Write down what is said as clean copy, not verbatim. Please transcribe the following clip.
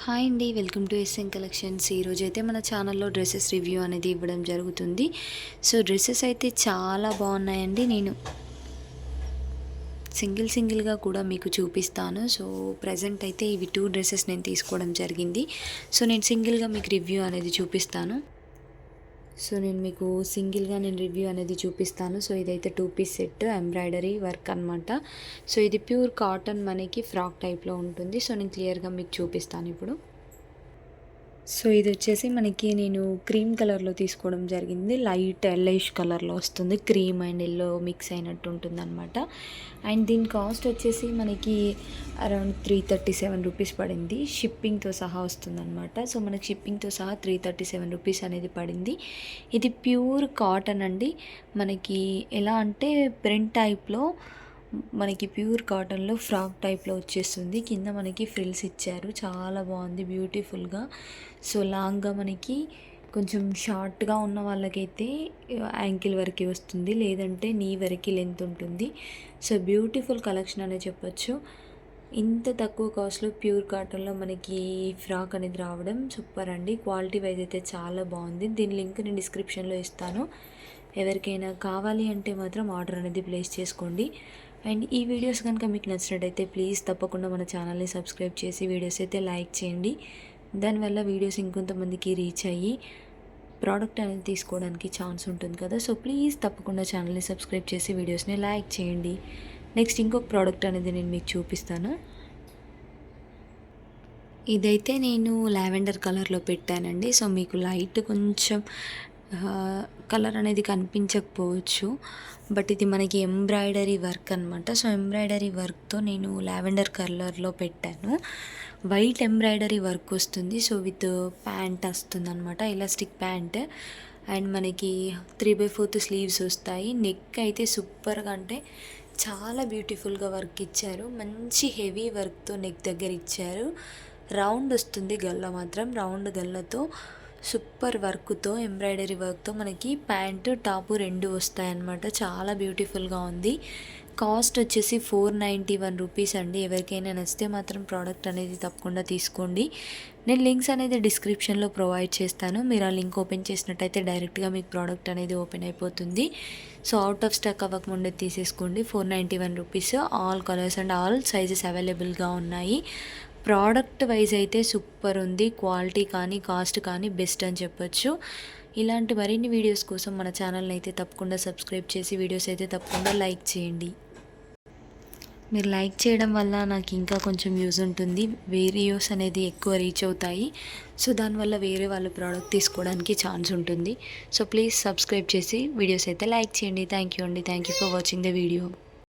Hi అండి, welcome to SN collections. ఈరోజైతే మన ఛానల్లో డ్రెస్సెస్ రివ్యూ అనేది ఇవ్వడం జరుగుతుంది. సో డ్రెస్సెస్ అయితే చాలా బాగున్నాయండి. నేను సింగిల్గా కూడా మీకు చూపిస్తాను. సో ప్రజెంట్ అయితే ఇవి 2 డ్రెస్సెస్ నేను తీసుకోవడం జరిగింది. సో నేను సింగిల్గా మీకు రివ్యూ అనేది చూపిస్తాను. నేను మీకు సింగిల్గా రివ్యూ అనేది చూపిస్తాను. సో ఇదైతే 2 పీస్ సెట్ ఎంబ్రాయిడరీ వర్క్ అనమాట. సో ఇది ప్యూర్ కాటన్, మనకి ఫ్రాక్ టైప్లో ఉంటుంది. సో నేను క్లియర్గా మీకు చూపిస్తాను ఇప్పుడు. సో ఇది వచ్చేసి మనకి నేను క్రీమ్ కలర్లో తీసుకోవడం జరిగింది. లైట్ ఎల్లోయిష్ కలర్లో వస్తుంది. క్రీమ్ అండ్ ఎల్లో మిక్స్ అయినట్టు ఉంటుంది అనమాట. అండ్ దీని కాస్ట్ వచ్చేసి మనకి అరౌండ్ 337 రూపీస్ పడింది. షిప్పింగ్తో సహా వస్తుందన్నమాట. సో మనకి షిప్పింగ్తో సహా 337 రూపీస్ అనేది పడింది. ఇది ప్యూర్ కాటన్ అండి. మనకి ఎలా అంటే ప్రింట్ టైప్లో మనకి ప్యూర్ కాటన్లో ఫ్రాక్ టైప్లో వచ్చేస్తుంది. కింద మనకి ఫ్రిల్స్ ఇచ్చారు, చాలా బాగుంది బ్యూటిఫుల్గా. సో లాంగ్గా మనకి కొంచెం షార్ట్గా ఉన్న వాళ్ళకైతే యాంకిల్ వరకు వస్తుంది, లేదంటే నీ వరకు లెంత్ ఉంటుంది. సో బ్యూటిఫుల్ కలెక్షన్ అనే చెప్పొచ్చు. ఇంత తక్కువ కాస్ట్లో ప్యూర్ కాటన్లో మనకి ఫ్రాక్ అనేది రావడం సూపర్ అండి. క్వాలిటీ వైజ్ అయితే చాలా బాగుంది. దీని లింక్ నేను డిస్క్రిప్షన్లో ఇస్తాను. ఎవరికైనా కావాలి అంటే మాత్రం ఆర్డర్ అనేది ప్లేస్ చేసుకోండి. అండ్ ఈ వీడియోస్ కనుక మీకు నచ్చినట్టయితే ప్లీజ్ తప్పకుండా మన ఛానల్ని సబ్స్క్రైబ్ చేసి వీడియోస్ అయితే లైక్ చేయండి. దానివల్ల వీడియోస్ ఇంకొంతమందికి రీచ్ అయ్యి ప్రోడక్ట్ అనేది తీసుకోవడానికి ఛాన్స్ ఉంటుంది కదా. సో ప్లీజ్ తప్పకుండా ఛానల్ని సబ్స్క్రైబ్ చేసి వీడియోస్ని లైక్ చేయండి. నెక్స్ట్ ఇంకొక ప్రోడక్ట్ అనేది నేను మీకు చూపిస్తాను. ఇదైతే నేను లావెండర్ కలర్లో పెట్టానండి. సో మీకు లైట్ కొంచెం కలర్ అనేది కనిపించకపోవచ్చు, బట్ ఇది మనకి ఎంబ్రాయిడరీ వర్క్ అనమాట. సో ఎంబ్రాయిడరీ వర్క్తో నేను లావెండర్ కలర్లో పెట్టాను. వైట్ ఎంబ్రాయిడరీ వర్క్ వస్తుంది. సో విత్ ప్యాంట్ వస్తుంది అనమాట, ఎలాస్టిక్ ప్యాంట్. అండ్ మనకి 3/4 స్లీవ్స్ వస్తాయి. నెక్ అయితే సూపర్గా, అంటే చాలా బ్యూటిఫుల్గా వర్క్ ఇచ్చారు. మంచి హెవీ వర్క్తో నెక్ దగ్గర ఇచ్చారు. రౌండ్ వస్తుంది గల్ల, మాత్రం రౌండ్ గల్లతో సూపర్ వర్క్తో ఎంబ్రాయిడరీ వర్క్తో మనకి ప్యాంటు టాపు 2 వస్తాయన్నమాట. చాలా బ్యూటిఫుల్గా ఉంది. కాస్ట్ వచ్చేసి 491 రూపీస్ అండి. ఎవరికైనా నచ్చితే మాత్రం ప్రోడక్ట్ అనేది తప్పకుండా తీసుకోండి. నేను లింక్స్ అనేది డిస్క్రిప్షన్లో ప్రొవైడ్ చేస్తాను. మీరు ఆ లింక్ ఓపెన్ చేసినట్టయితే డైరెక్ట్గా మీకు ప్రోడక్ట్ అనేది ఓపెన్ అయిపోతుంది. సో అవుట్ ఆఫ్ స్టాక్ అవ్వకముందే తీసేసుకోండి. 491 rupees. All colours and all sizes అవైలబుల్గా ఉన్నాయి. ప్రోడక్ట్ వైజ్ అయితే సూపర్ ఉంది. క్వాలిటీ కానీ కాస్ట్ కానీ బెస్ట్ అని చెప్పొచ్చు. ఇలాంటి మరిన్ని వీడియోస్ కోసం మన ఛానల్ని అయితే తప్పకుండా సబ్స్క్రైబ్ చేసి వీడియోస్ అయితే తప్పకుండా లైక్ చేయండి. మీరు లైక్ చేయడం వల్ల నాకు ఇంకా కొంచెం యూజ్ ఉంటుంది. వీడియోస్ అనేది ఎక్కువ రీచ్ అవుతాయి. సో దానివల్ల వేరే వాళ్ళు ప్రోడక్ట్ తీసుకోవడానికి ఛాన్స్ ఉంటుంది. సో ప్లీజ్ సబ్స్క్రైబ్ చేసి వీడియోస్ అయితే లైక్ చేయండి. థ్యాంక్ యూ అండి. Thank you for watching the video.